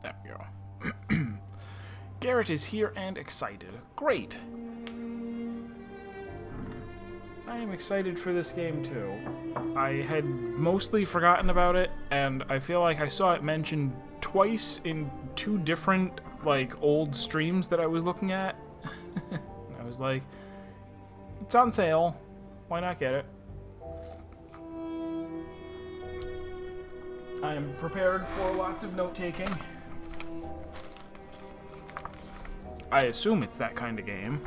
There we go. Garrett is here and excited. Great! I am excited for this game too. I had mostly forgotten about it, and I feel like I saw it mentioned twice in two different, like, old streams that I was looking at. I was like, it's on sale. Why not get it? I am prepared for lots of note-taking. I assume it's that kind of game.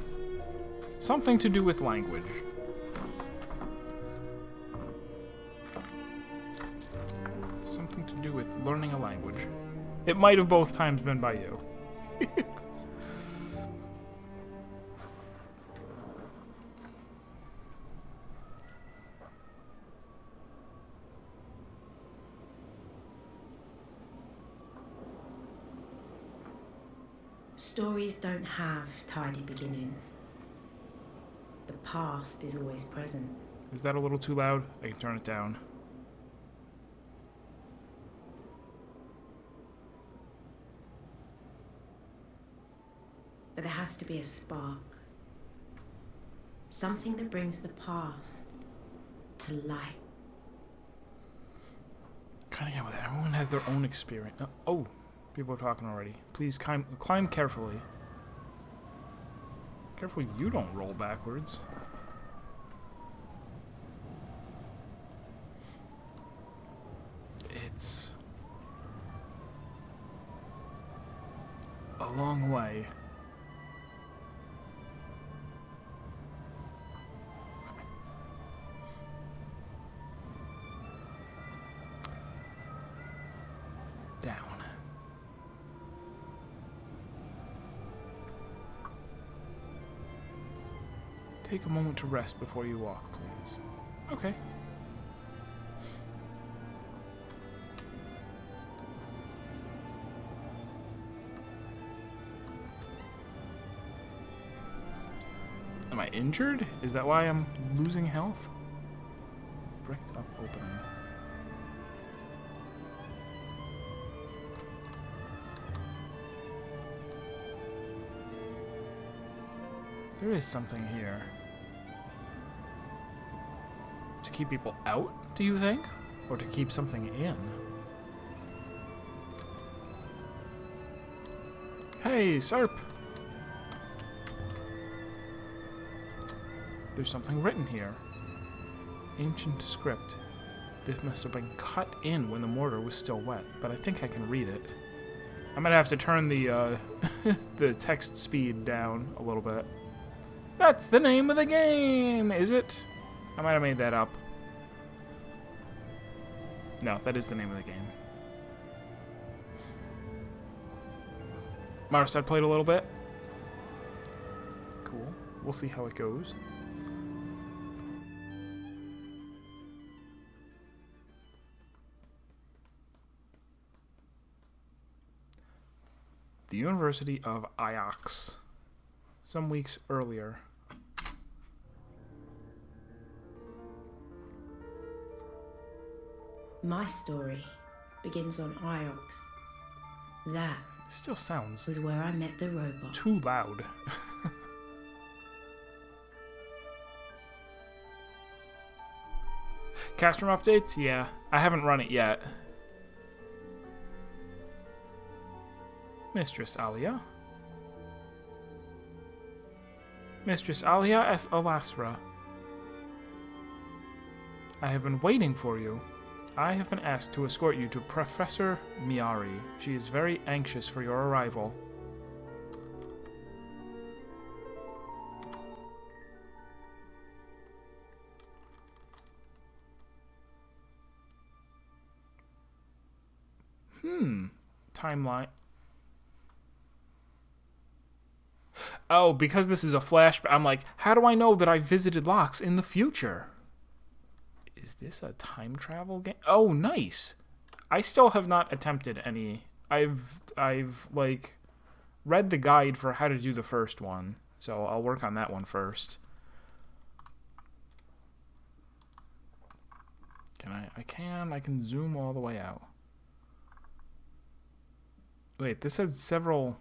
Something to do with language. Something to do with learning a language. It might have both times been by you. Stories don't have tidy beginnings. The past is always present. Is that a little too loud? I can turn it down. But there has to be a spark. Something that brings the past to light. Kind of get with it. Everyone has their own experience. Oh, people are talking already. Please climb carefully. Careful you don't roll backwards. It's a long way. Down. Take a moment to rest before you walk, please. Okay. Am I injured? Is that why I'm losing health? Bricked up opening. There is something here. To keep people out, do you think? Or to keep something in? Hey, Serp! There's something written here. Ancient script. This must have been cut in when the mortar was still wet, but I think I can read it. I'm gonna have to turn the the text speed down a little bit. That's the name of the game, is it? I might have made that up. No, that is the name of the game. Marstad played a little bit. Cool. We'll see how it goes. The University of Ajax. Some weeks earlier. My story begins on Iox. That Still sounds was where I met the robot. too loud. Castrum updates? Yeah. I haven't run it yet. Mistress Alia. Mistress Alia S. Alasra. I have been waiting for you. I have been asked to escort you to Professor Miari. She is very anxious for your arrival. Timeline. Oh, because this is a flashback, I'm like, how do I know that I visited Locks in the future? Is this a time travel game? Oh, nice. I still have not attempted any. I've like read the guide for how to do the first one, so I'll work on that one first. Can I can zoom all the way out. Wait, this said several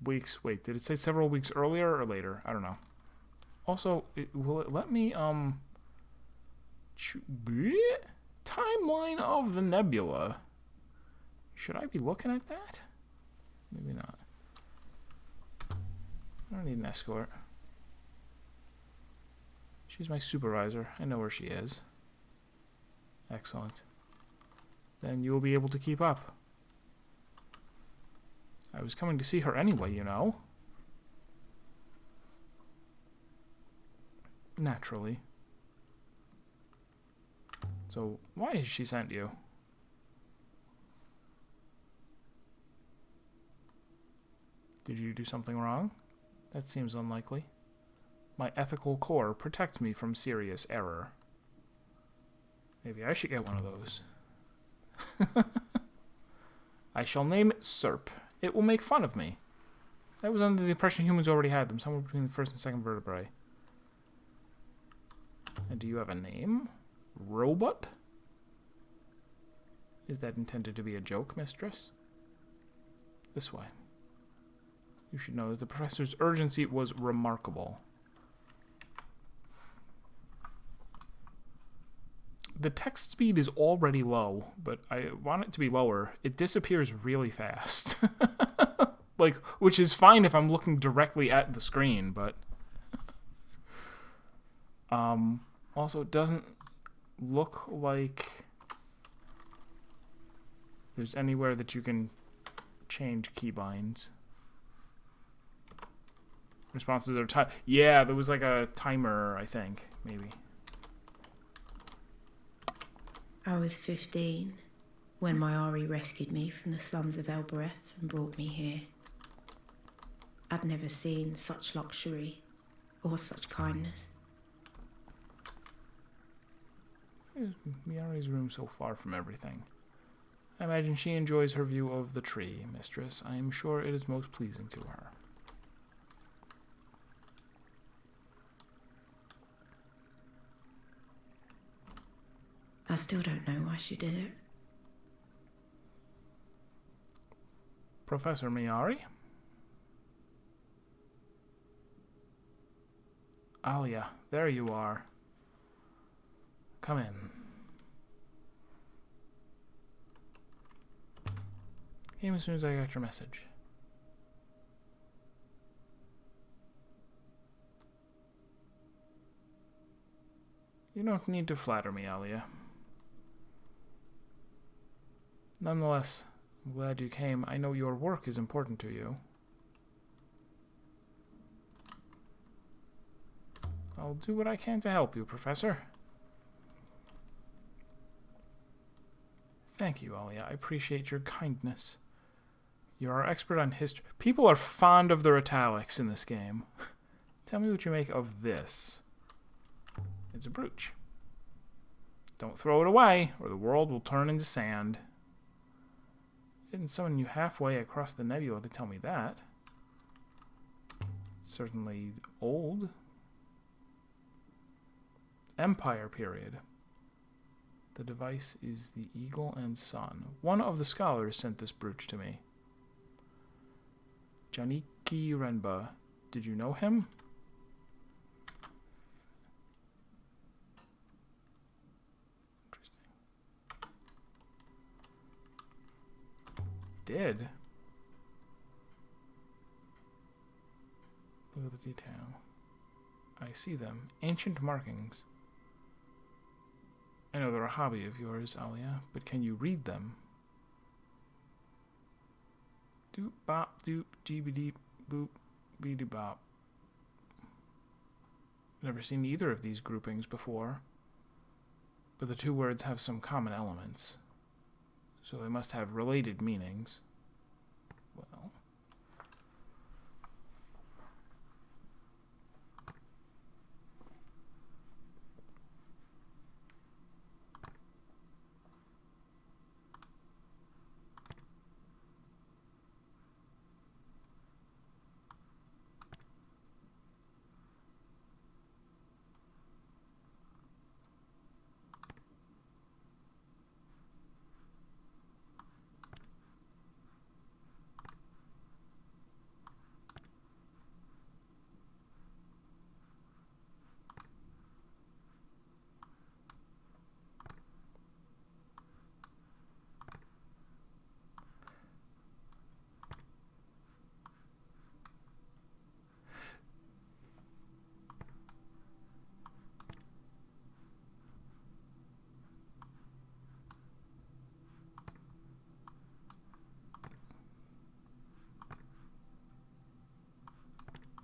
weeks. Wait, did it say several weeks earlier or later? I don't know. Also, will it let me, timeline of the nebula. Should I be looking at that? Maybe not. I don't need an escort. She's my supervisor. I know where she is. Excellent. Then you will be able to keep up. I was coming to see her anyway, you know. Naturally. So, why has she sent you? Did you do something wrong? That seems unlikely. My ethical core protects me from serious error. Maybe I should get one of those. I shall name it SERP. It will make fun of me. I was under the impression humans already had them, somewhere between the first and second vertebrae. And do you have a name? Robot? Is that intended to be a joke, mistress? This way. You should know that the professor's urgency was remarkable. The text speed is already low, but I want it to be lower. It disappears really fast. Like, which is fine if I'm looking directly at the screen, but... also, it doesn't look like there's anywhere that you can change keybinds. Responses are yeah, there was like a timer, I think, maybe. I was 15 when my Ari rescued me from the slums of Elbereth and brought me here. I'd never seen such luxury or such kindness. Why is Miari's room so far from everything? I imagine she enjoys her view of the tree, mistress. I am sure it is most pleasing to her. I still don't know why she did it. Professor Miari? Alia, there you are. Come in. Came as soon as I got your message. You don't need to flatter me, Alia. Nonetheless, I'm glad you came. I know your work is important to you. I'll do what I can to help you, Professor. Thank you, Alia. I appreciate your kindness. You're our expert on history. People are fond of their italics in this game. Tell me what you make of this. It's a brooch. Don't throw it away, or the world will turn into sand. Didn't summon you halfway across the nebula to tell me that. Certainly old. Empire period. The device is the Eagle and Sun. One of the scholars sent this brooch to me. Janiki Renba. Did you know him? Interesting. Did? Look at the detail. I see them. Ancient markings. I know they're a hobby of yours, Alia, but can you read them? Doop bop doop jeebity boop beady bop. Never seen either of these groupings before, but the two words have some common elements, so they must have related meanings. Well...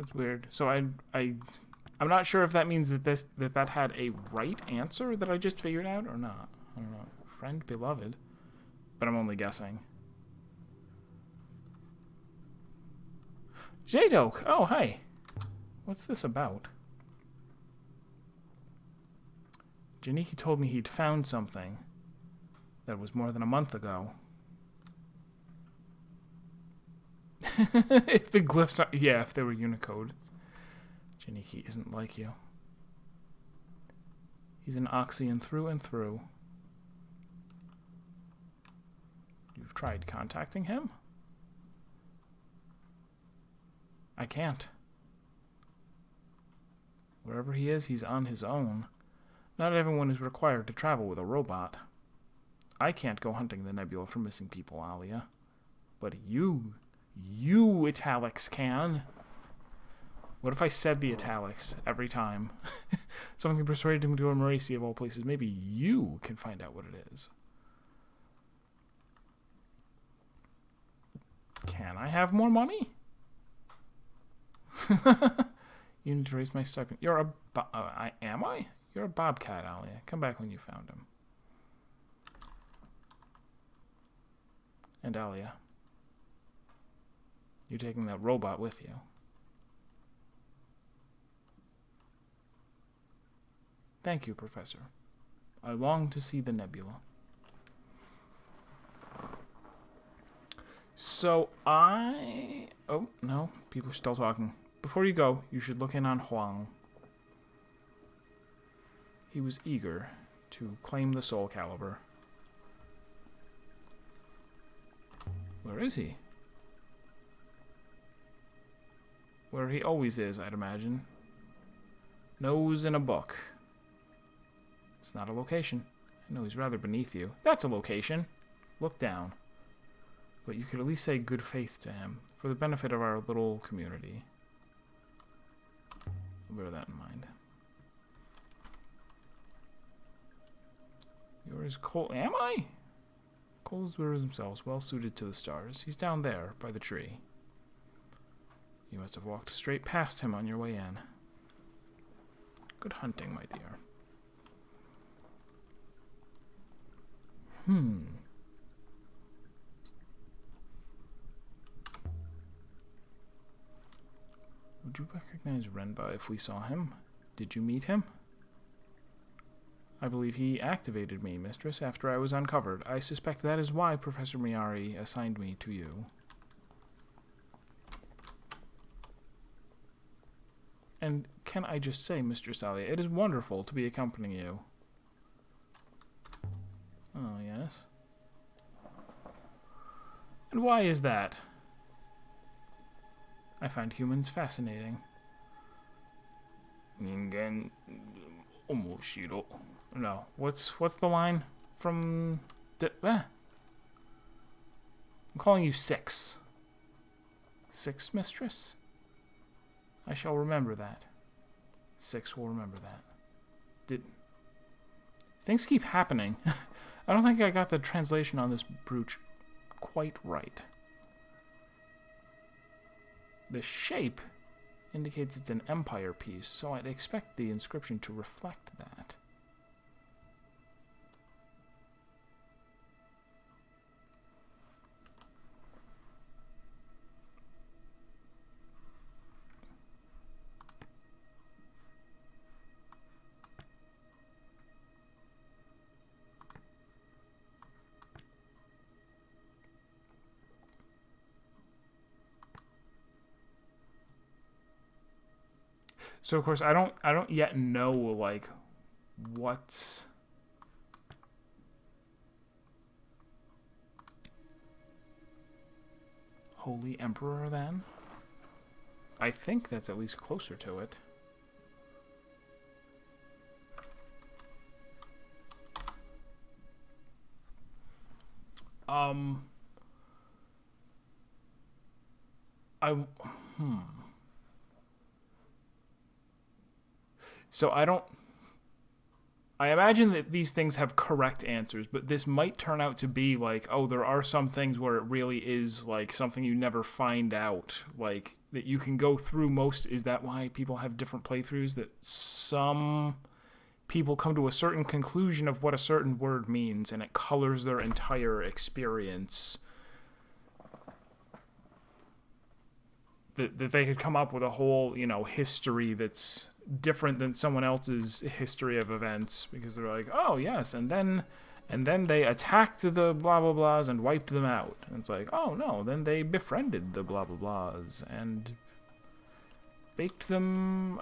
It's weird. So I'm not sure if that means that had a right answer that I just figured out or not. I don't know. Friend, beloved. But I'm only guessing. Zadok! Oh, hey. What's this about? Janiki told me he'd found something that was more than a month ago. If the glyphs are... Yeah, if they were Unicode. Janiki isn't like you. He's an Oxian through and through. You've tried contacting him? I can't. Wherever he is, he's on his own. Not everyone is required to travel with a robot. I can't go hunting the nebula for missing people, Alia. But you italics can. What if I said the italics every time? Something persuaded him to go to Marisi of all places. Maybe you can find out what it is. Can I have more money? You need to raise my stipend. You're a... am I? You're a bobcat, Alia. Come back when you found him. And Alia, you're taking that robot with you. Thank you, Professor. I long to see the nebula. So oh, no. People are still talking. Before you go, you should look in on Huang. He was eager to claim the Soul Calibur. Where is he? Where he always is, I'd imagine. Nose in a book. It's not a location. I know he's rather beneath you. That's a location. Look down. But you could at least say good faith to him, for the benefit of our little community. Bear that in mind. Yours Cole. Am I? Cole's wears themselves well suited to the stars. He's down there by the tree. You must have walked straight past him on your way in. Good hunting, my dear. Would you recognize Renba if we saw him? Did you meet him? I believe he activated me, mistress, after I was uncovered. I suspect that is why Professor Miari assigned me to you. And can I just say, Mistress Alia, it is wonderful to be accompanying you. Oh, yes. And why is that? I find humans fascinating. Ningen omoshiro. No, what's the line from I'm calling you Six. Six, mistress? I shall remember that. Six will remember that. Things keep happening. I don't think I got the translation on this brooch quite right. The shape indicates it's an empire piece, so I'd expect the inscription to reflect that. So of course I don't yet know like what's Holy Emperor then? I think that's at least closer to it. So I I imagine that these things have correct answers, but this might turn out to be like, oh, there are some things where it really is like something you never find out, like that you can go through most. Is that why people have different playthroughs? That some people come to a certain conclusion of what a certain word means, and it colors their entire experience. That they could come up with a whole, history that's different than someone else's history of events, because they're like, oh yes, and then they attacked the blah blah blahs and wiped them out. And it's like, oh no, then they befriended the blah blah blahs and baked them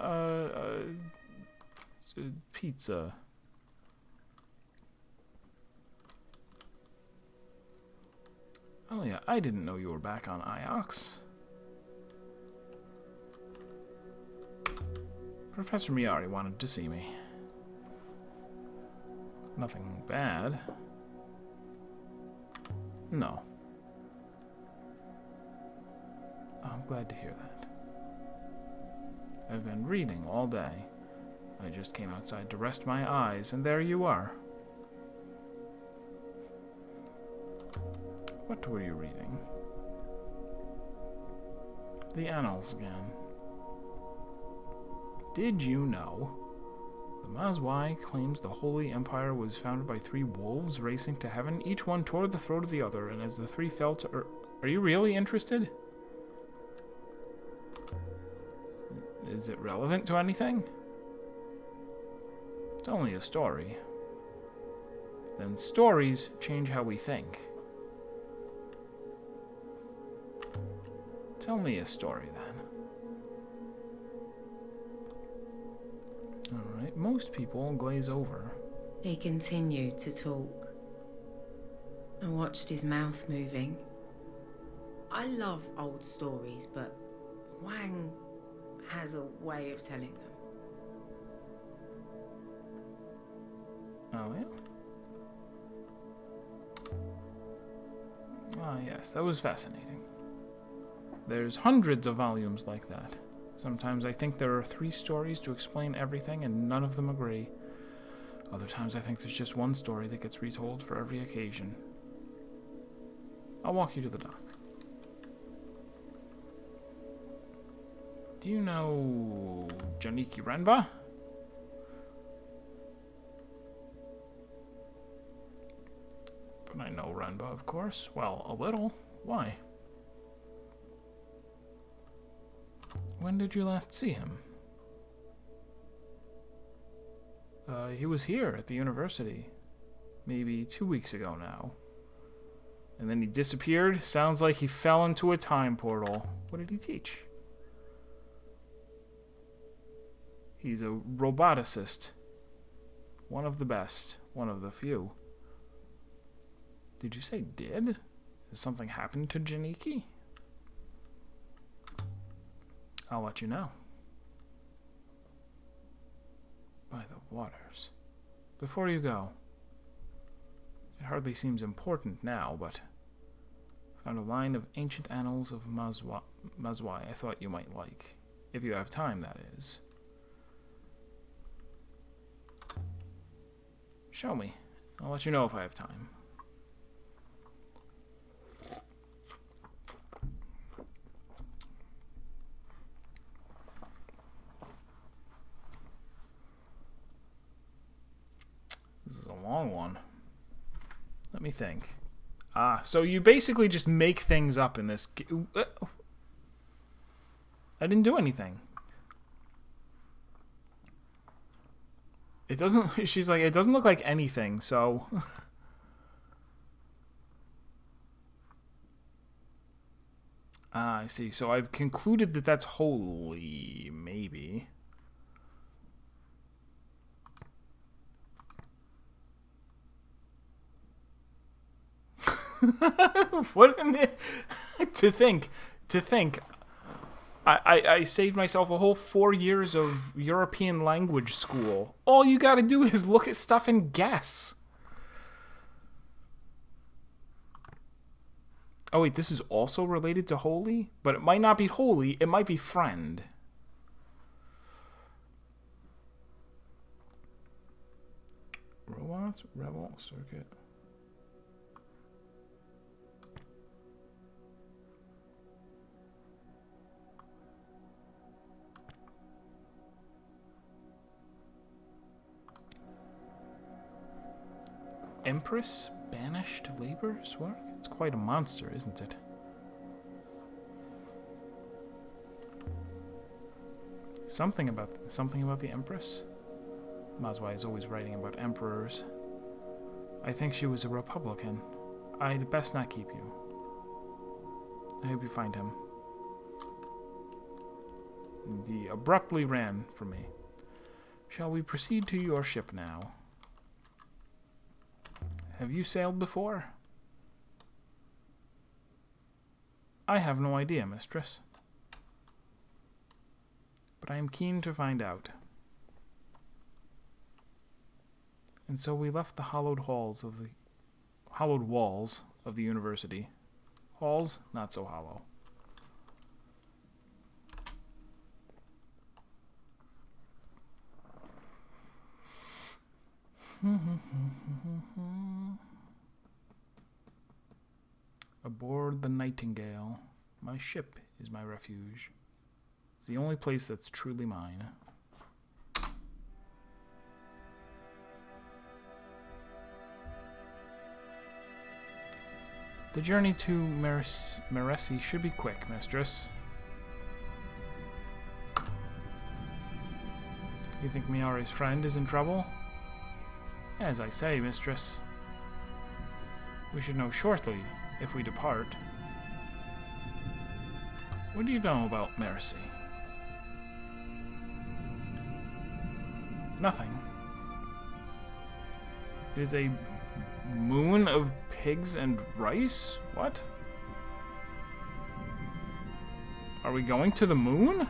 pizza. Oh yeah, I didn't know you were back on Iox. Professor Miyari wanted to see me. Nothing bad. No. Oh, I'm glad to hear that. I've been reading all day. I just came outside to rest my eyes, and there you are. What were you reading? The Annals again. Did you know? The Mazwai claims the Holy Empire was founded by 3 wolves racing to heaven. Each one tore the throat of the other, and as the 3 fell to earth... Are you really interested? Is it relevant to anything? It's only a story. Then stories change how we think. Tell me a story, then. Alright, most people glaze over. He continued to talk. I watched his mouth moving. I love old stories, but Wang has a way of telling them. Oh, yeah? Ah, yes, that was fascinating. There's hundreds of volumes like that. Sometimes I think there are 3 stories to explain everything and none of them agree. Other times I think there's just one story that gets retold for every occasion. I'll walk you to the dock. Do you know Janiki Renba? But I know Renba, of course. Well, a little. Why? When did you last see him? He was here at the university. Maybe 2 weeks ago now. And then he disappeared. Sounds like he fell into a time portal. What did he teach? He's a roboticist. One of the best. One of the few. Did you say did? Has something happened to Janiki? I'll let you know. By the waters. Before you go, it hardly seems important now, but I found a line of ancient annals of Mazwai I thought you might like. If you have time, that is. Show me. I'll let you know if I have time. This is a long one. Let me think. So you basically just make things up in this. I didn't do anything. It doesn't. She's like, it doesn't look like anything, so. I see. So I've concluded that that's holy, maybe. What to think I saved myself a whole 4 years of European language school. All you gotta do is look at stuff and guess. Oh wait, this is also related to holy? But it might not be holy, it might be friend. What's Rebel Circuit? Empress banished labor's work? It's quite a monster, isn't it? Something about the Empress? Mazwai is always writing about emperors. I think she was a Republican. I'd best not keep you. I hope you find him. He abruptly ran from me. Shall we proceed to your ship now? Have you sailed before? I have no idea, mistress. But I am keen to find out. And so we left the hallowed walls of the university. Halls, not so hollow. Aboard the Nightingale, my ship is my refuge. It's the only place that's truly mine. The journey to Meresi should be quick, mistress. You think Miari's friend is in trouble? As I say, mistress. We should know shortly if we depart. What do you know about Meresi? Nothing. It is a moon of pigs and rice? What? Are we going to the moon?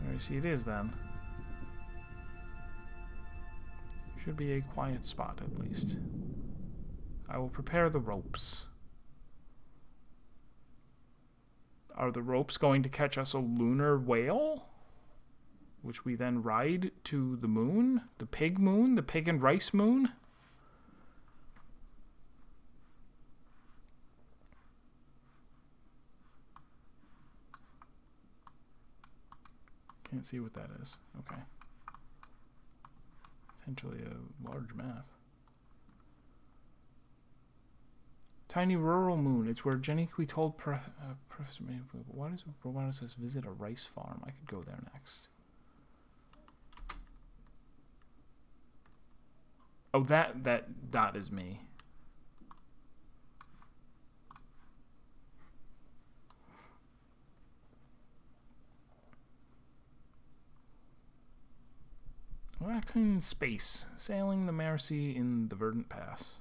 Meresi it is then. Should be a quiet spot at least. I will prepare the ropes. Are the ropes going to catch us a lunar whale? Which we then ride to the moon? The pig and rice moon? Can't see what that is. Okay. Potentially a large map. Tiny rural moon. It's where Jenny Kui told Professor May. Why does Roboto says visit a rice farm? I could go there next. Oh, that dot is me. Relaxing in space, sailing the Mercy in the Verdant Pass.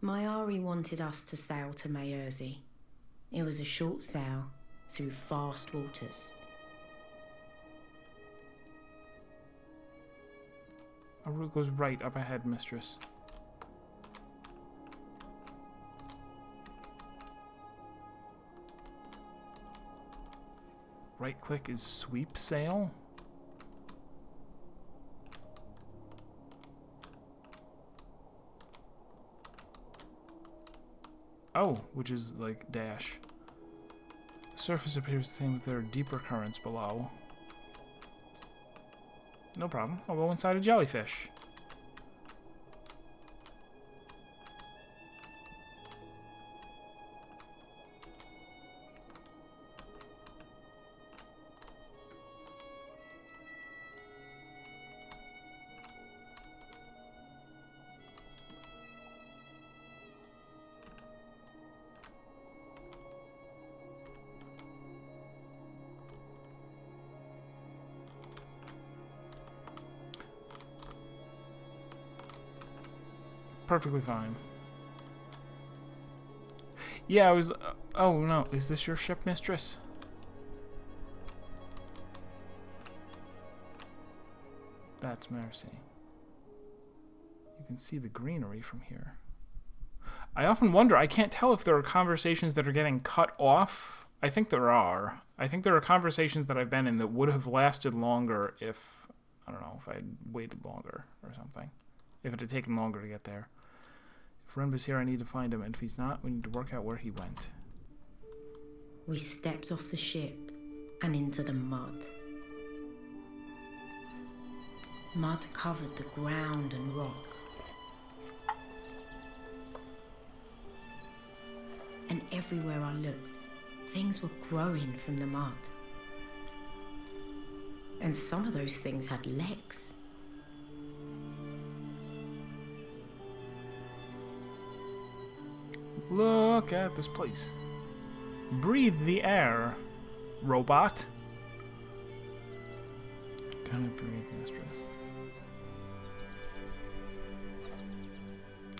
Mayari wanted us to sail to Mayerzi. It was a short sail through fast waters. Our route goes right up ahead, mistress. Right click is sweep sail. Oh, which is like dash. The surface appears the same, but there are deeper currents below. No problem. I'll go inside a jellyfish. Perfectly fine. Yeah, I was... oh, no. Is this your ship, mistress? That's Mercy. You can see the greenery from here. I often wonder, I can't tell if there are conversations that are getting cut off I think there are. I think there are conversations that I've been in that would have lasted longer if, I don't know, if I had waited longer or something. If it had taken longer to get there. If Renba's here, I need to find him, and if he's not, we need to work out where he went. We stepped off the ship and into the mud. Mud covered the ground and rock. And everywhere I looked, things were growing from the mud. And some of those things had legs. Look at this place. Breathe the air, robot. Can I breathe, mistress?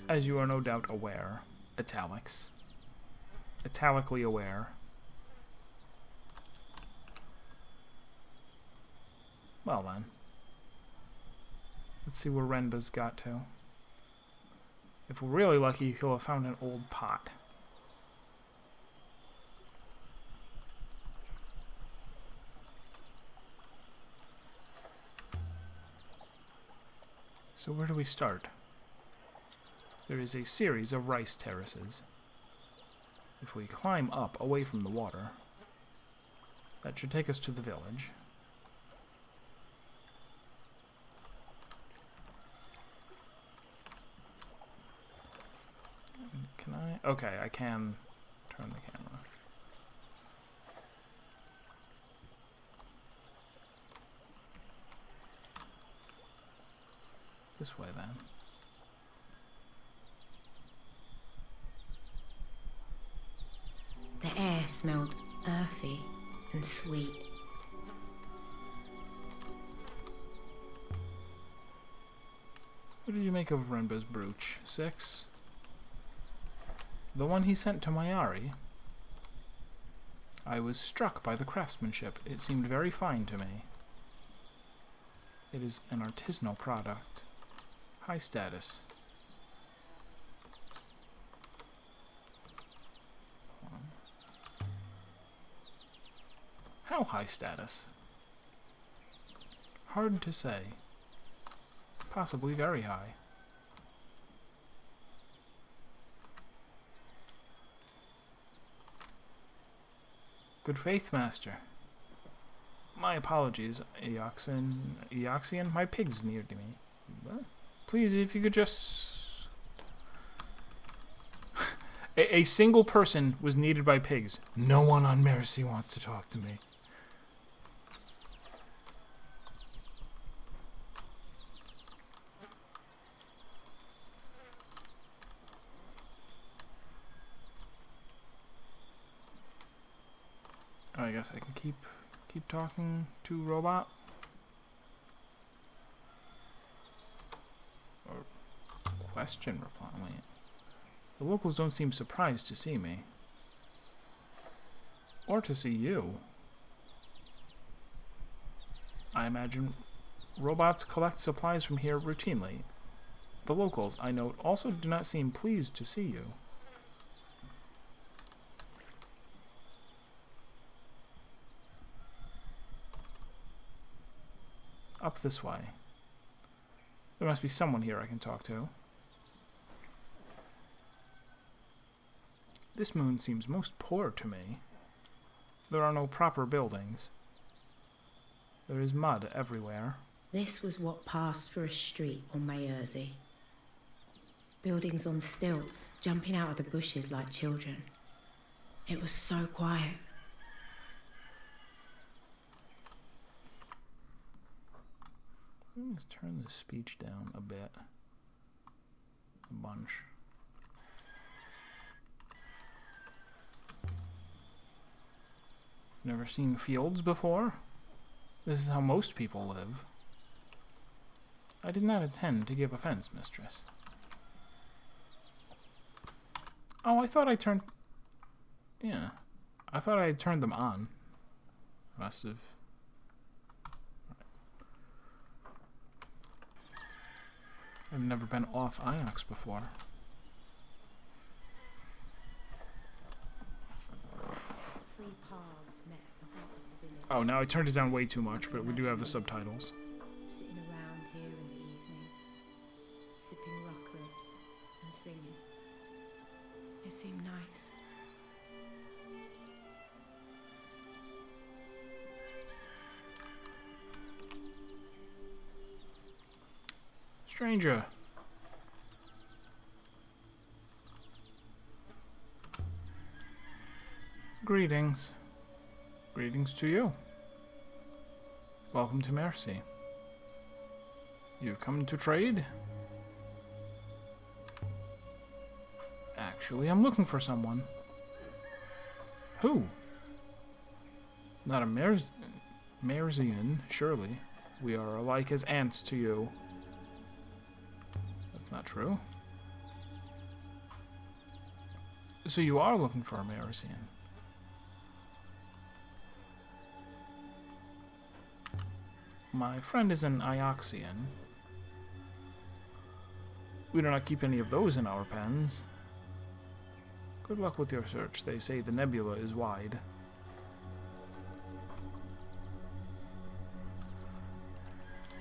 As you are no doubt aware, italics. Italically aware. Well then. Let's see where Renba's got to. If we're really lucky, he'll have found an old pot. So where do we start? There is a series of rice terraces. If we climb up away from the water, that should take us to the village. Can I? Okay, I can turn the camera. This way, then. The air smelled earthy and sweet. What did you make of Renba's brooch? 6? The one he sent to Mayari? I was struck by the craftsmanship. It seemed very fine to me. It is an artisanal product. High status. How high status? Hard to say. Possibly very high. Good faith, master. My apologies, Eoxian. My pig's near to me. What? Please, if you could just... a single person was needed by pigs. No one on Mercy wants to talk to me. I guess I can keep talking to robot. Or question reply. Wait. The locals don't seem surprised to see me. Or to see you. I imagine robots collect supplies from here routinely. The locals, I note, also do not seem pleased to see you. Up this way. There must be someone here I can talk to. This moon seems most poor to me. There are no proper buildings. There is mud everywhere. This was what passed for a street on Mayerzi. Buildings on stilts, jumping out of the bushes like children. It was so quiet. Let's turn the speech down a bit. A bunch. Never seen fields before? This is how most people live. I did not intend to give offense, mistress. Oh, I thought I turned... Yeah. I thought I had turned them on. Must have... I've never been off Iox before. Free Oh, now I turned it down way too much, but we do have the subtitles. Sitting around here in the evenings, sipping rockwood and singing. It seemed nice. Stranger. Greetings. Greetings to you. Welcome to Mercy. You've come to trade? Actually, I'm looking for someone. Who? Not a Merzian, surely. We are alike as ants to you. That's not true. So you are looking for a Merzian. My friend is an Ioxian. We do not keep any of those in our pens. Good luck with your search. They say the nebula is wide.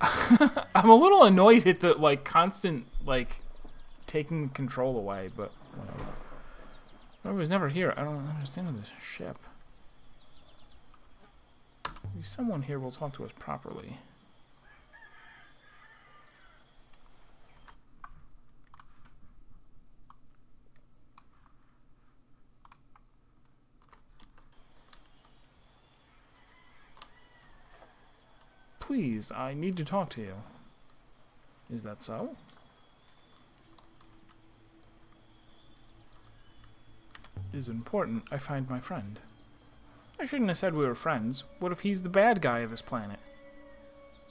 I'm a little annoyed at the, like, constant, like, taking control away, but whatever. I was never here. I don't understand this ship. Maybe someone here will talk to us properly. Please, I need to talk to you. Is that so? It is important I find my friend. I shouldn't have said we were friends. What if he's the bad guy of this planet?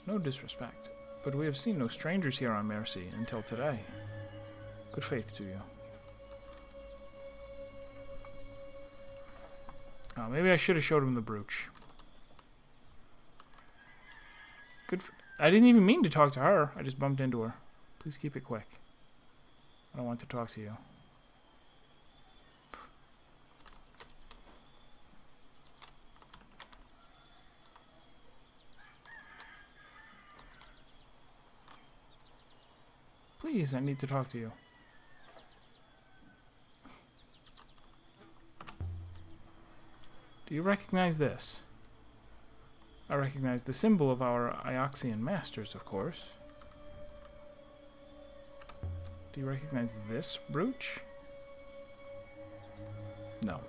No disrespect, but we have seen no strangers here on Mercy until today. Good faith to you. Oh, maybe I should have showed him the brooch. I didn't even mean to talk to her. I just bumped into her. Please keep it quick. I don't want to talk to you. Please, I need to talk to you. Do you recognize this? I recognize the symbol of our Ioxian masters, of course. Do you recognize this brooch? No.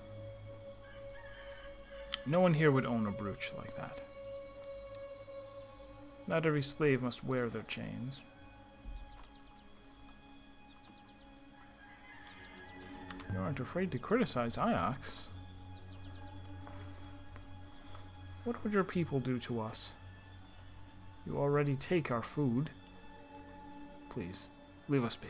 No one here would own a brooch like that. Not every slave must wear their chains. You aren't afraid to criticize Iox. What would your people do to us? You already take our food. Please, leave us be.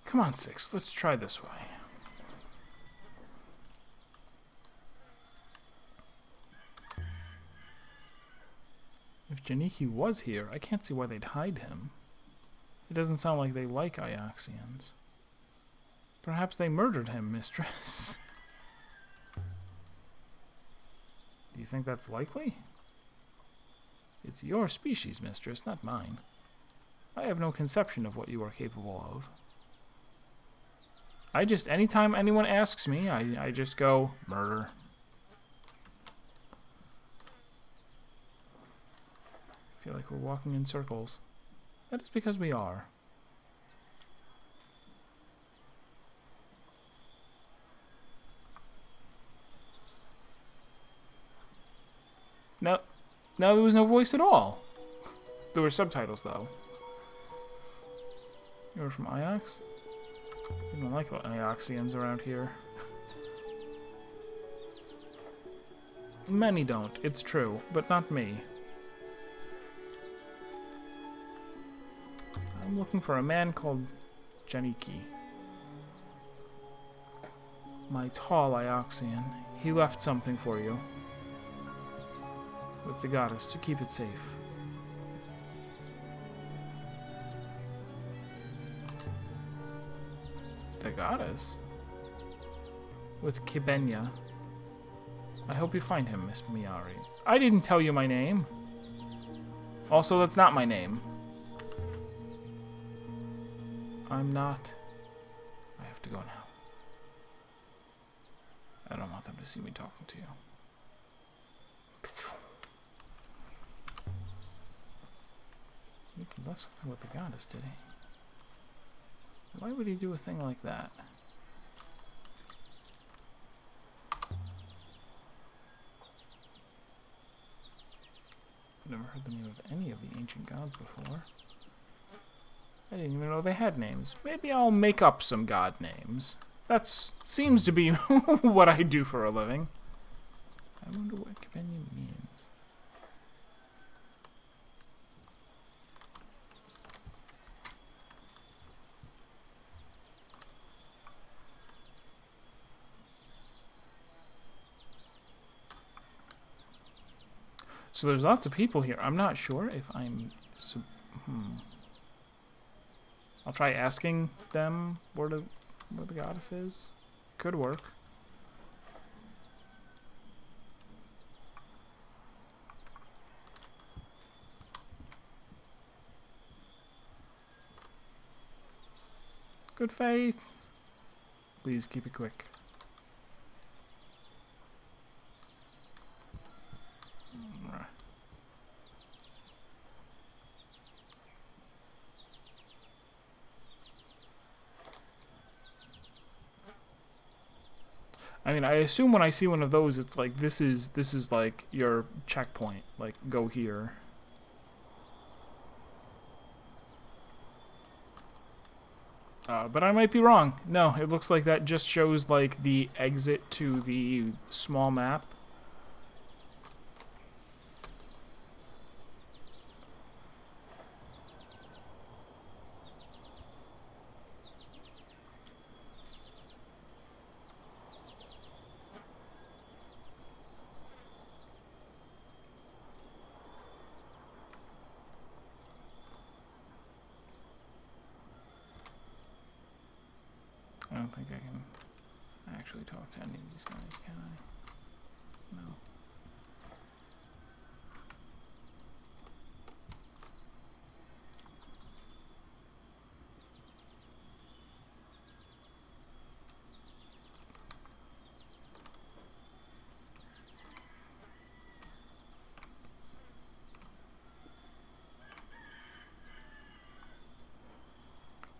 Come on, Six, let's try this way. If Janiki was here, I can't see why they'd hide him. It doesn't sound like they like Ioxians. Perhaps they murdered him, mistress. Do you think that's likely? It's your species, mistress, not mine. I have no conception of what you are capable of. Anytime anyone asks me, I just go, murder. I feel like we're walking in circles. That is because we are. No, there was no voice at all. There were subtitles, though. You were from Iox? We don't like Ioxians around here. Many don't, it's true, but not me. I'm looking for a man called Janiki. My tall Ioxian. He left something for you. With the goddess to keep it safe. The goddess? With Kibenya. I hope you find him, Miss Miyari. I didn't tell you my name. Also, that's not my name. I'm not... I have to go now. I don't want them to see me talking to you. He left something with the goddess, did he? Why would he do a thing like that? I've never heard the name of any of the ancient gods before. I didn't even know they had names. Maybe I'll make up some god names. That seems to be what I do for a living. I wonder what Kibenya means. So there's lots of people here. I'm not sure if I'm... I'll try asking them where the goddess is. Could work. Good faith. Please keep it quick. I mean, I assume when I see one of those, it's like this is like your checkpoint. Like, go here. But I might be wrong. No, it looks like that just shows like the exit to the small map. I don't think I can actually talk to any of these guys, can I? No.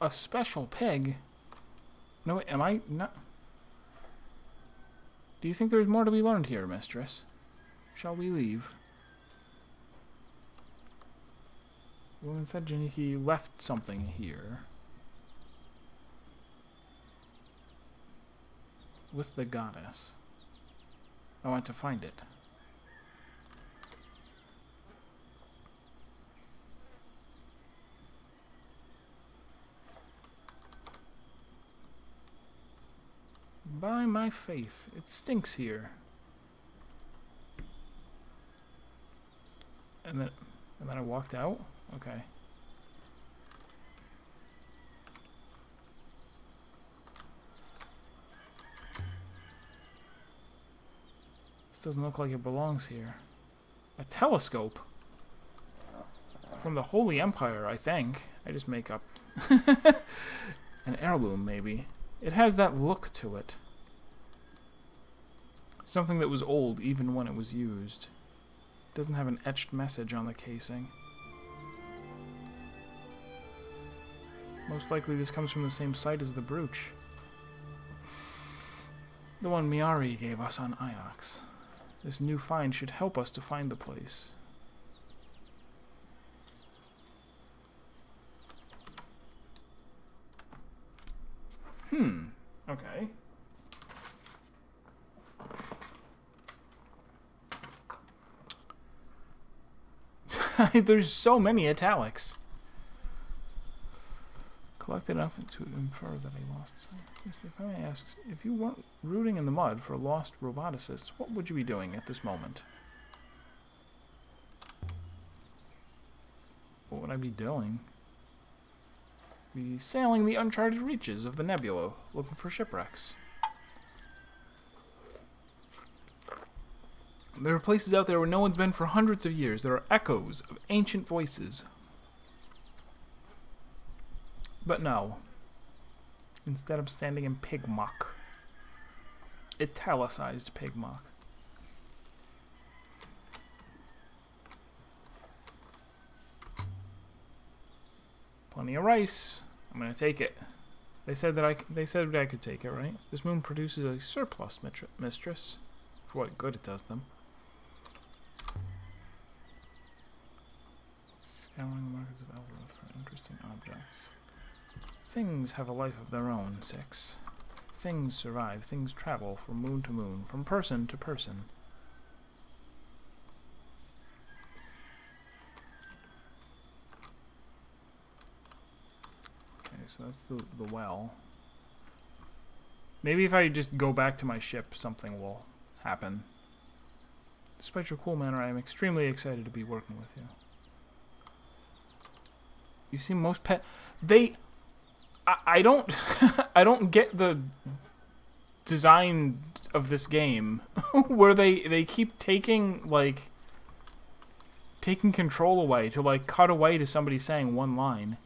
A special pig? No, am I not? Do you think there's more to be learned here, mistress? Shall we leave? The woman said Janiki left something here. With the goddess. I want to find it. By my faith, it stinks here. And then I walked out? Okay. This doesn't look like it belongs here. A telescope? From the Holy Empire, I think. I just make up. An heirloom, maybe. It has that look to it. Something that was old even when it was used. It doesn't have an etched message on the casing. Most likely this comes from the same site as the brooch. The one Miyari gave us on Iox. This new find should help us to find the place. Okay. There's so many italics. Collected enough to infer that I lost sight. Mr. Femi asks, if you weren't rooting in the mud for lost roboticists, what would you be doing at this moment? What would I be doing? Be sailing the uncharted reaches of the nebula, looking for shipwrecks. There are places out there where no one's been for hundreds of years. There are echoes of ancient voices. But no. Instead, I'm standing in Pigmock. Italicized Pigmock. Plenty of rice. I'm gonna take it. They said I could take it, right? This moon produces a surplus, mistress. For what good it does them. Scouring the markets of Elbereth for interesting objects. Things have a life of their own, 6. Things survive, things travel from moon to moon, from person to person. Okay, so that's the well. Maybe if I just go back to my ship, something will happen. Despite your cool manner, I am extremely excited to be working with you. You seem most I don't I don't get the design of this game where they keep taking control away to cut away to somebody saying one line.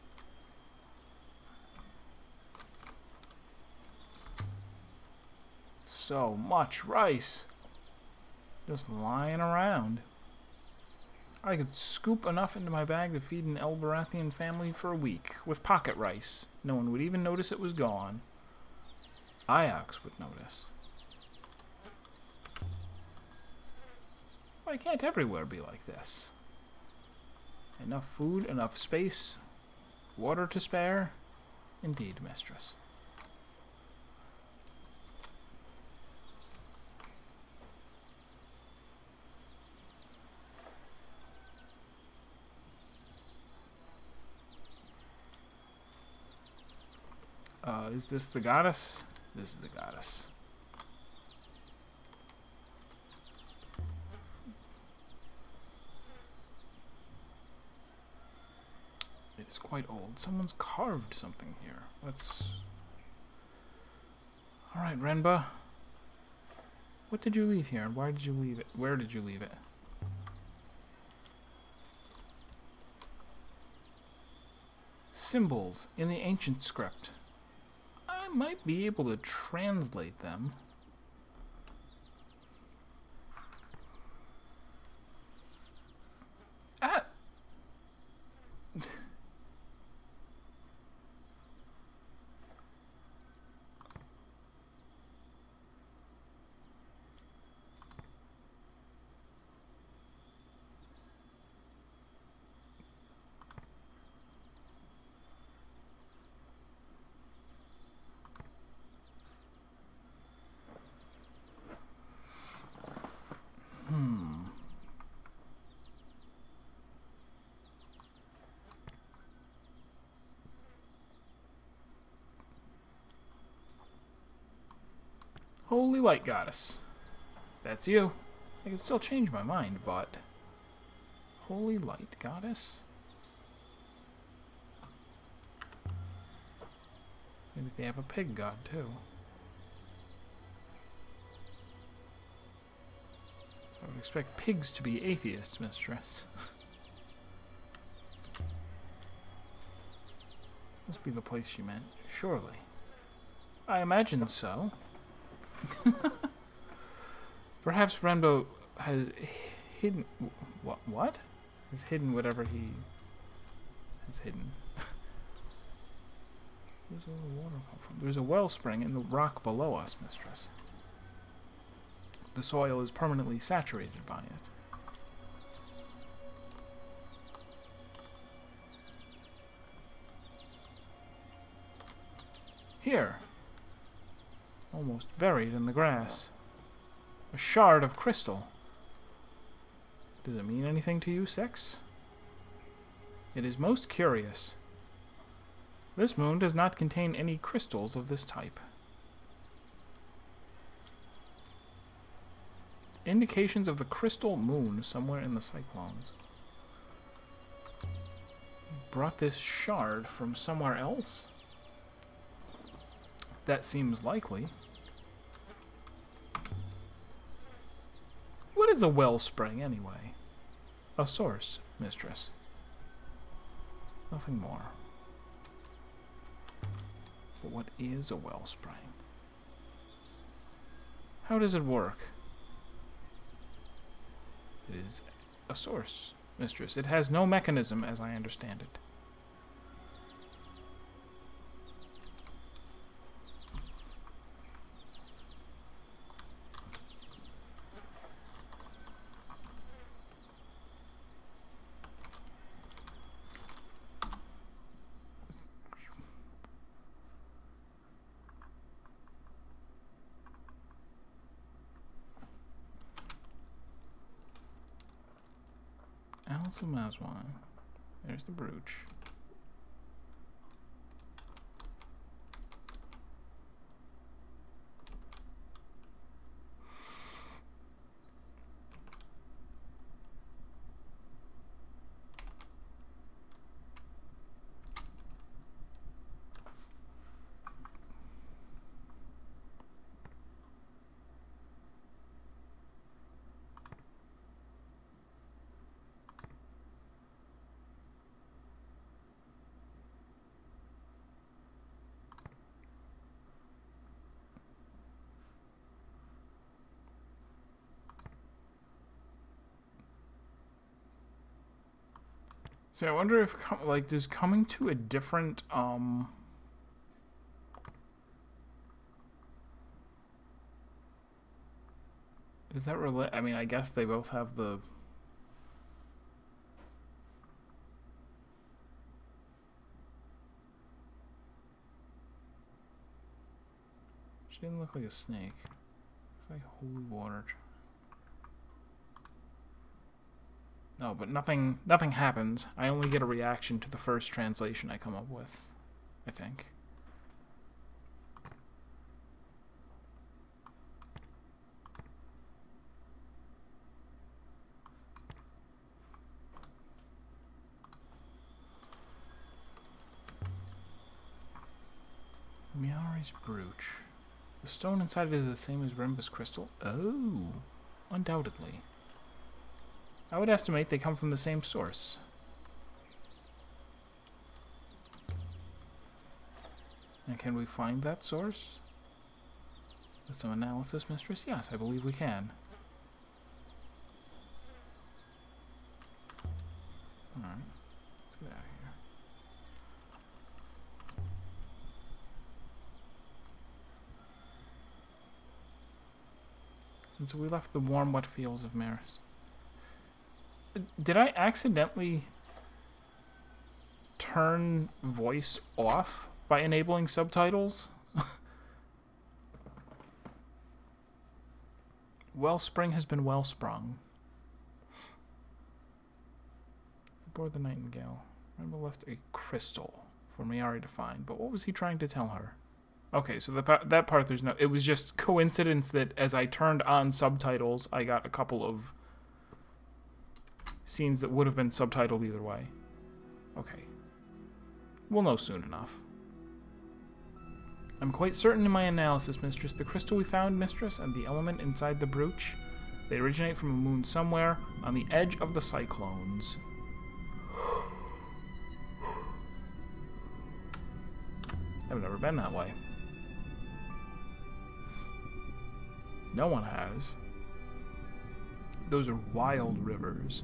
So much rice just lying around. I could scoop enough into my bag to feed an Elberathian family for a week, with pocket rice. No one would even notice it was gone. Iox would notice. Why can't everywhere be like this? Enough food, enough space, water to spare? Indeed, mistress. Is this the goddess? This is the goddess. It's quite old. Someone's carved something here. Let's... Alright, Renba. What did you leave here, and why did you leave it? Where did you leave it? Symbols in the ancient script. I might be able to translate them. Ah! Holy Light Goddess. That's you. I can still change my mind, but... Holy Light Goddess? Maybe they have a pig god, too. I would expect pigs to be atheists, mistress. Must be the place she meant, surely. I imagine so. Perhaps Renbo has hidden... What? Has hidden whatever he has hidden. Where's all the water come from? There's a wellspring in the rock below us, mistress. The soil is permanently saturated by it. Here. Almost buried in the grass. A shard of crystal. Does it mean anything to you, 6? It is most curious. This moon does not contain any crystals of this type. Indications of the crystal moon somewhere in the cyclones. Brought this shard from somewhere else? That seems likely. What is a wellspring, anyway? A source, mistress. Nothing more. But what is a wellspring? How does it work? It is a source, mistress. It has no mechanism, as I understand it. Alice of Mazwan. There's the brooch. So I wonder if, like, does coming to a different, is that I mean, I guess they both have the... She didn't look like a snake. It's like holy water. No, but nothing happens. I only get a reaction to the first translation I come up with, I think. Miari's brooch. The stone inside it is the same as Renba's crystal? Oh, undoubtedly. I would estimate they come from the same source. And can we find that source? With some analysis, mistress? Yes, I believe we can. Alright, let's get out of here. And so we left the warm, wet fields of Maris. Did I accidentally turn voice off by enabling subtitles? Wellspring has been wellsprung. Aboard the Nightingale. Renba left a crystal for Miari to find, but what was he trying to tell her? Okay, so that part there's no... It was just coincidence that as I turned on subtitles, I got a couple of scenes that would have been subtitled either way. Okay. We'll know soon enough. I'm quite certain in my analysis, mistress, the crystal we found, mistress, and the element inside the brooch, they originate from a moon somewhere on the edge of the cyclones. I've never been that way. No one has. Those are wild rivers.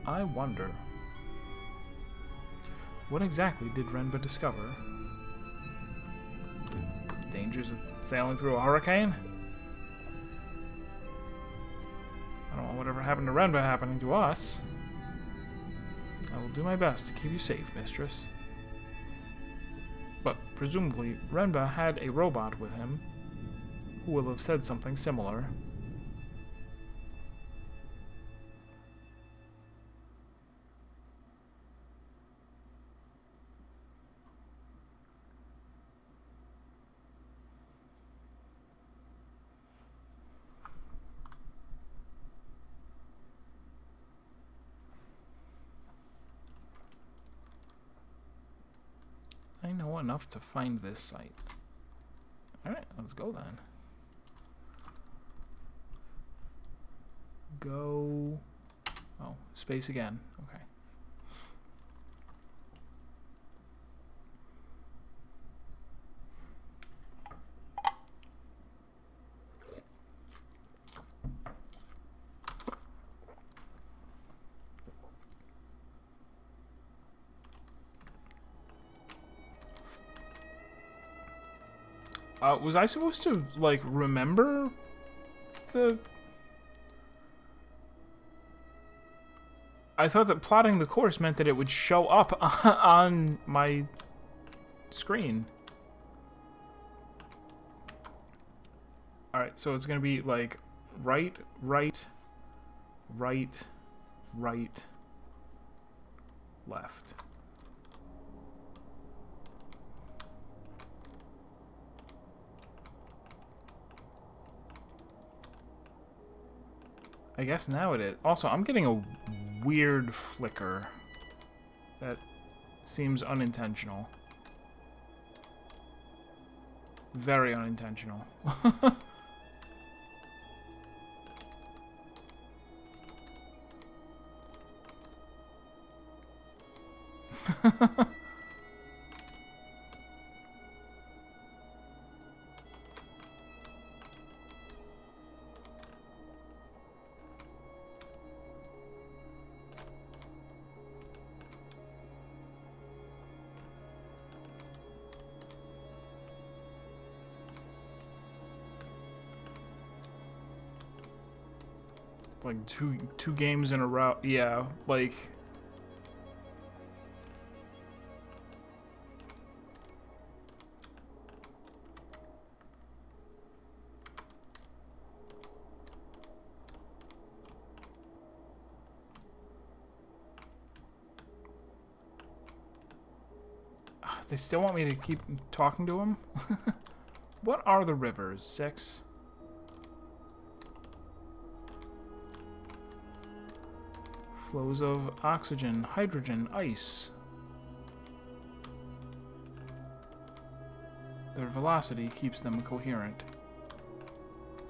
I wonder, what exactly did Renba discover? The dangers of sailing through a hurricane? I don't want whatever happened to Renba happening to us. I will do my best to keep you safe, mistress. But presumably, Renba had a robot with him who will have said something similar. enough to find this site. Alright, let's go then. Go... Oh, space again. Okay. Was I supposed to, like, remember the... I thought that plotting the course meant that it would show up on my screen. Alright, so it's gonna be, like, right, right, right, right, left. I guess now it is. Also, I'm getting a weird flicker that seems unintentional. Very unintentional. Like two games in a row. Yeah, like they still want me to keep talking to him? What are the rivers? 6? Flows of oxygen, hydrogen, ice. Their velocity keeps them coherent.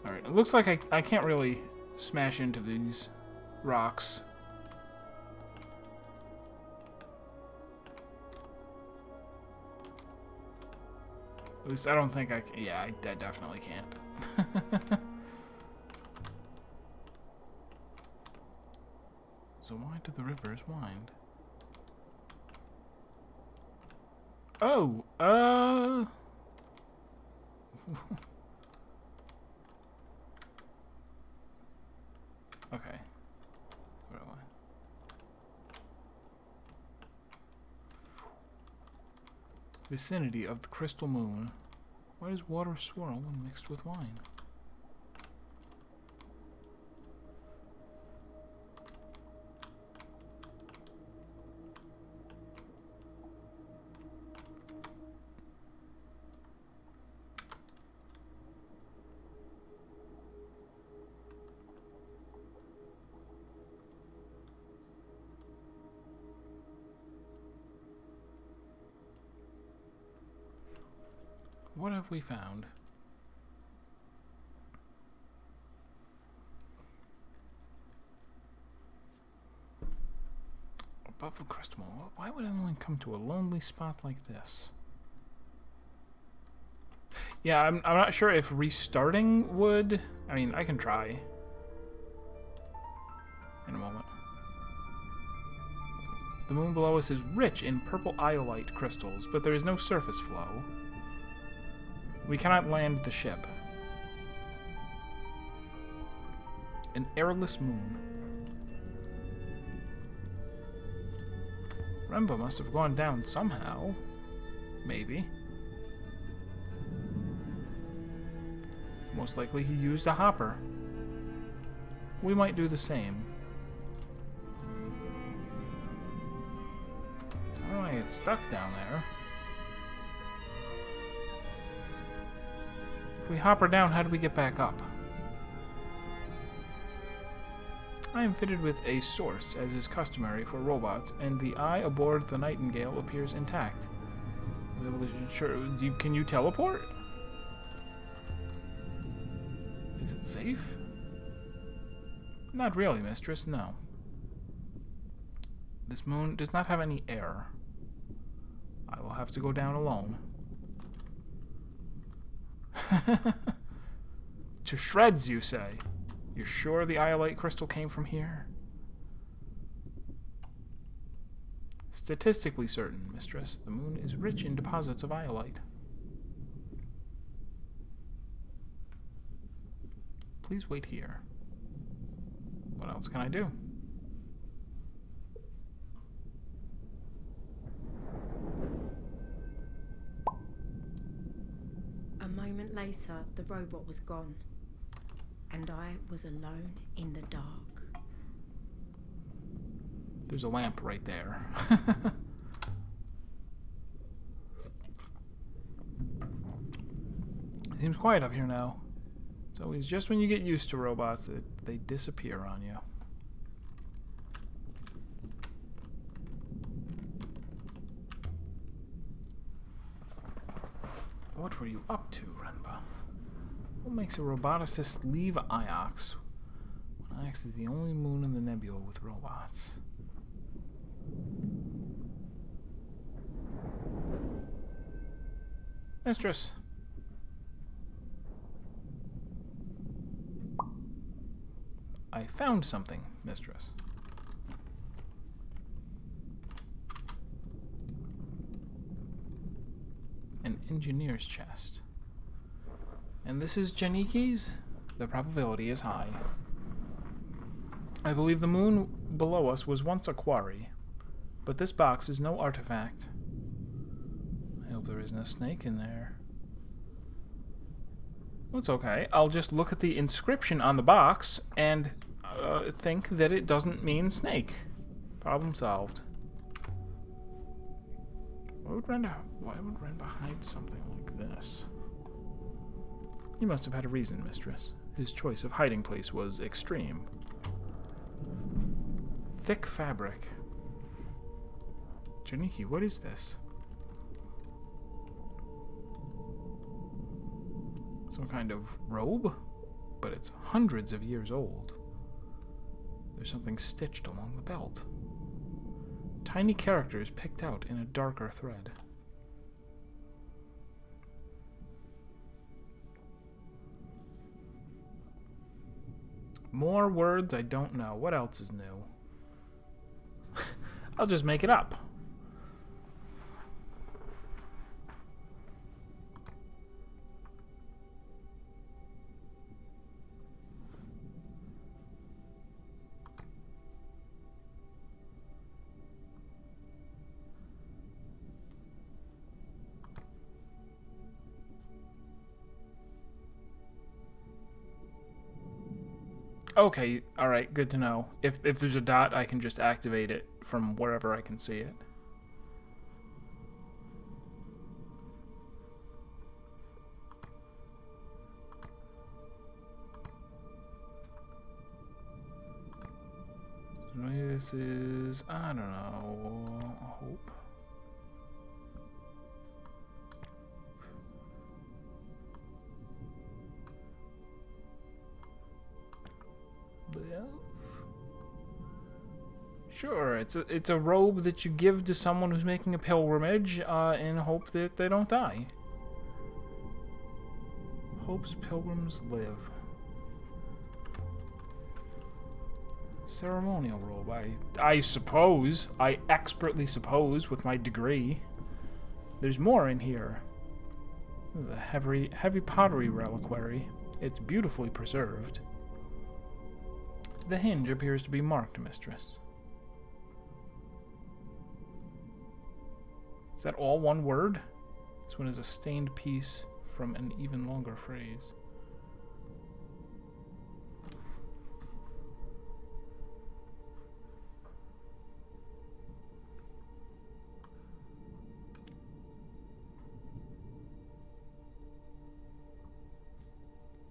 Alright, it looks like I can't really smash into these rocks. At least I don't think I can. Yeah, I definitely can't. So why do the rivers wind? Oh, okay. Where am I? Vicinity of the crystal moon. Why does water swirl when mixed with wine? What have we found? Above the crystal moon. Why would anyone come to a lonely spot like this? Yeah, I'm not sure if restarting would... I mean, I can try. In a moment. The moon below us is rich in purple iolite crystals, but there is no surface flow. We cannot land the ship. An airless moon. Rembo must have gone down somehow. Maybe. Most likely he used a hopper. We might do the same. I don't want to get stuck down there. If we hopper down, how do we get back up? I am fitted with a source, as is customary for robots, and the eye aboard the Nightingale appears intact. Sure. Can you teleport? Is it safe? Not really, mistress, no. This moon does not have any air. I will have to go down alone. To shreds, you say? You're sure the iolite crystal came from here? Statistically certain, mistress. The moon is rich in deposits of iolite. Please wait here. What else can I do? A moment later, the robot was gone, and I was alone in the dark. There's a lamp right there. Seems quiet up here now. It's always just when you get used to robots that they disappear on you. What were you up to, Renba? What makes a roboticist leave Iox when Iox is the only moon in the nebula with robots? Mistress. I found something, mistress. An engineer's chest. And this is Janiki's? The probability is high. I believe the moon below us was once a quarry, but this box is no artifact. I hope there isn't a snake in there. Well, it's okay. I'll just look at the inscription on the box and think that it doesn't mean snake. Problem solved. Why would Renba hide something like this? He must have had a reason, mistress. His choice of hiding place was extreme. Thick fabric. Janiki, what is this? Some kind of robe? But it's hundreds of years old. There's something stitched along the belt. Tiny characters picked out in a darker thread. More words I don't know. What else is new? I'll just make it up. Okay, alright, good to know. If there's a dot, I can just activate it from wherever I can see it. Maybe this is, I don't know, hope. Sure, it's a robe that you give to someone who's making a pilgrimage in hope that they don't die. Hopes pilgrims live. Ceremonial robe, I suppose. I expertly suppose with my degree. There's more in here. There's a heavy pottery reliquary. It's beautifully preserved. The hinge appears to be marked, mistress. Is that all one word? This one is a stained piece from an even longer phrase.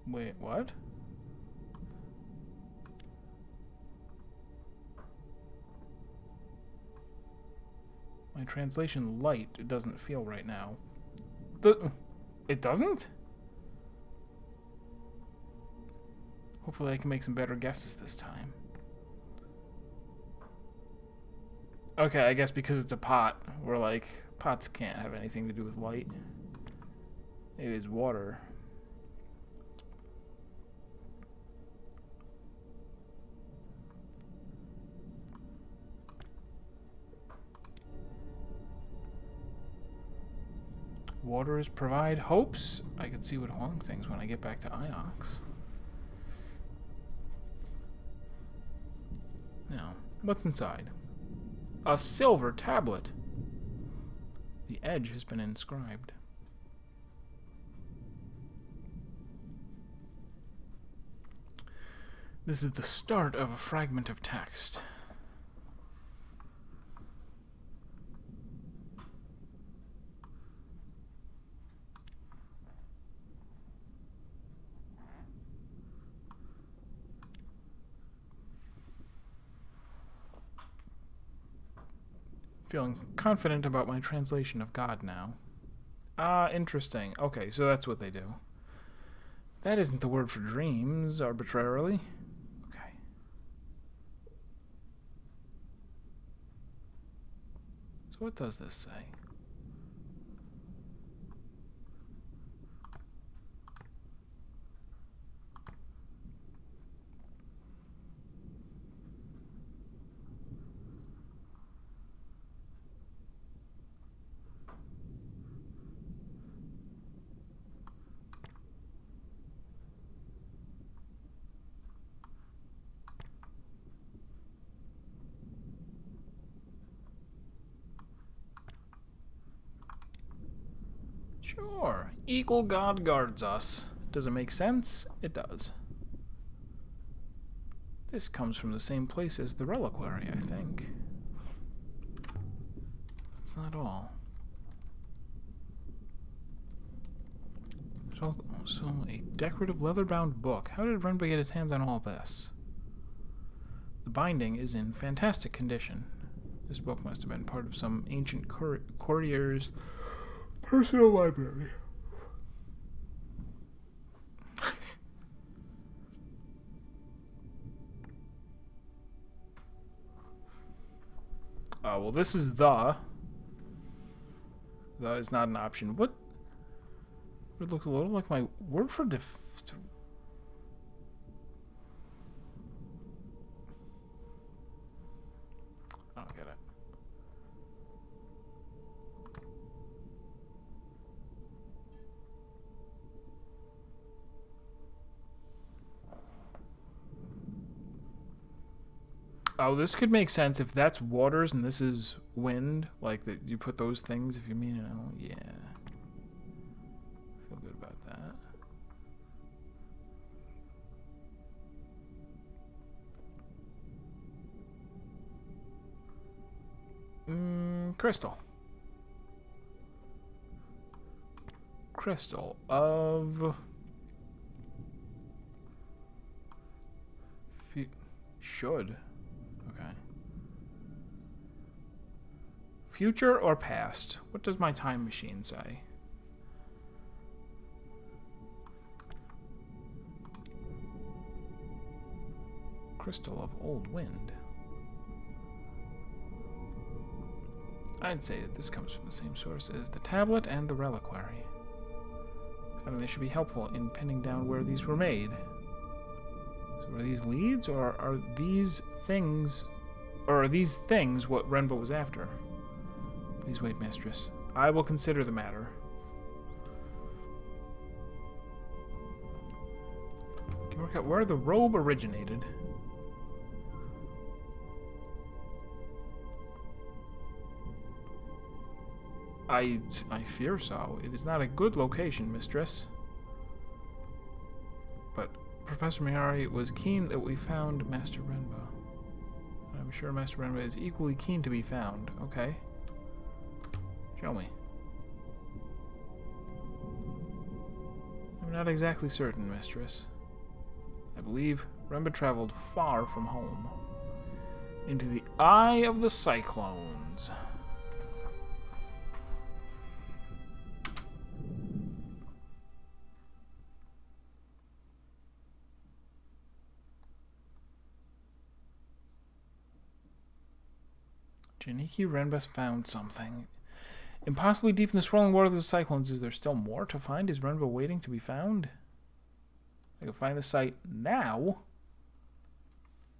Wait, what? My translation light, it doesn't feel right now. It doesn't? Hopefully I can make some better guesses this time. Okay, I guess because it's a pot, we're like, pots can't have anything to do with light. It is water. Waters provide hopes. I can see what Huang thinks when I get back to Iox. Now, what's inside? A silver tablet. The edge has been inscribed. This is the start of a fragment of text. Feeling confident about my translation of God now. Ah, interesting. Okay, so that's what they do. That isn't the word for dreams, arbitrarily. Okay. So what does this say? Sure. Eagle God guards us. Does it make sense? It does. This comes from the same place as the reliquary, I think. That's not all. There's also a decorative leather-bound book. How did Renba get his hands on all this? The binding is in fantastic condition. This book must have been part of some ancient courtier's personal library. Well, this is the. The is not an option. What? It looks a little like my word for I don't get it. Oh, this could make sense if that's waters and this is wind. Like, that you put those things if you mean it. Oh, yeah. Feel good about that. Crystal. Crystal of... Should. Okay. Future or past? What does my time machine say? Crystal of old wind. I'd say that this comes from the same source as the tablet and the reliquary. I mean, they should be helpful in pinning down where these were made. So are these leads, or are these things... Or are these things what Renba was after? Please wait, mistress. I will consider the matter. Can you work out where the robe originated? I fear so. It is not a good location, mistress. But Professor Mayari was keen that we found Master Renba. I'm sure Master Renba is equally keen to be found. Okay. Show me. I'm not exactly certain, mistress. I believe Renba traveled far from home. Into the eye of the cyclones. Janiki Renbus found something. Impossibly deep in the swirling waters of the cyclones, is there still more to find? Is Renba waiting to be found? I can find the site now.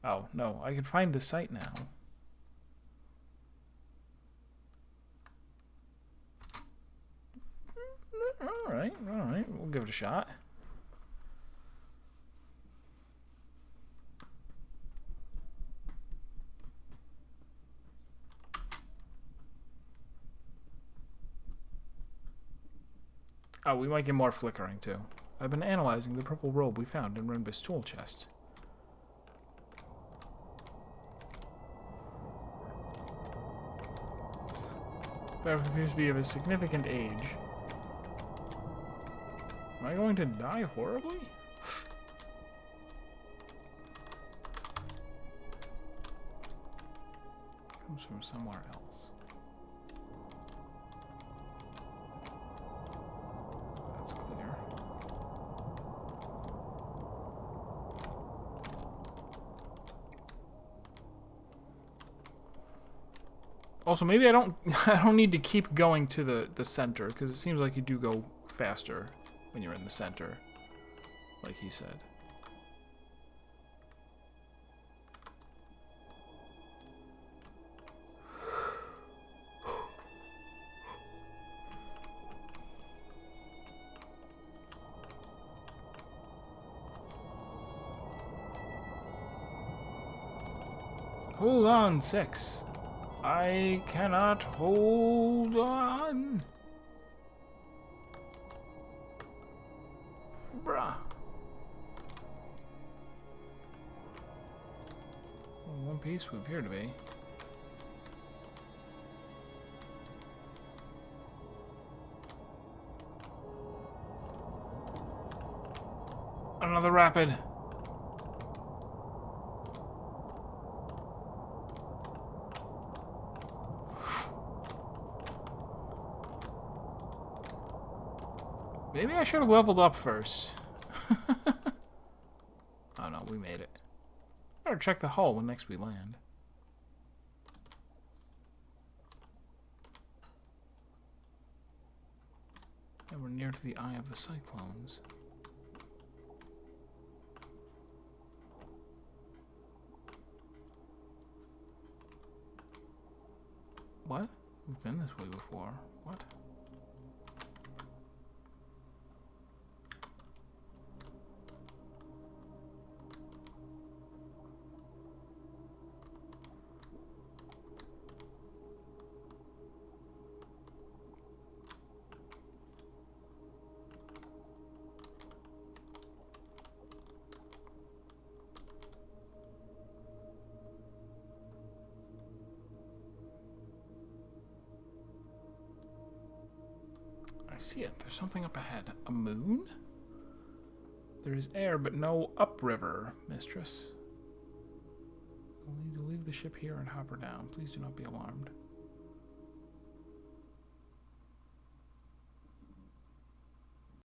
Oh, no. I can find the site now. Alright. We'll give it a shot. Oh, we might get more flickering, too. I've been analyzing the purple robe we found in Renba's tool chest. Fabric appears to be of a significant age. Am I going to die horribly? Comes from somewhere else. That's clear. Also, maybe I don't need to keep going to the center, because it seems like you do go faster when you're in the center, like he said. Hold on, 6. I cannot hold on. Bruh. In one piece we appear to be. Another rapid. Maybe I should have leveled up first. Oh no, we made it. Better check the hull when next we land. And we're near to the eye of the cyclones. What? We've been this way before. What? I see it. There's something up ahead. A moon? There is air, but no upriver, mistress. We'll need to leave the ship here and hop her down. Please do not be alarmed.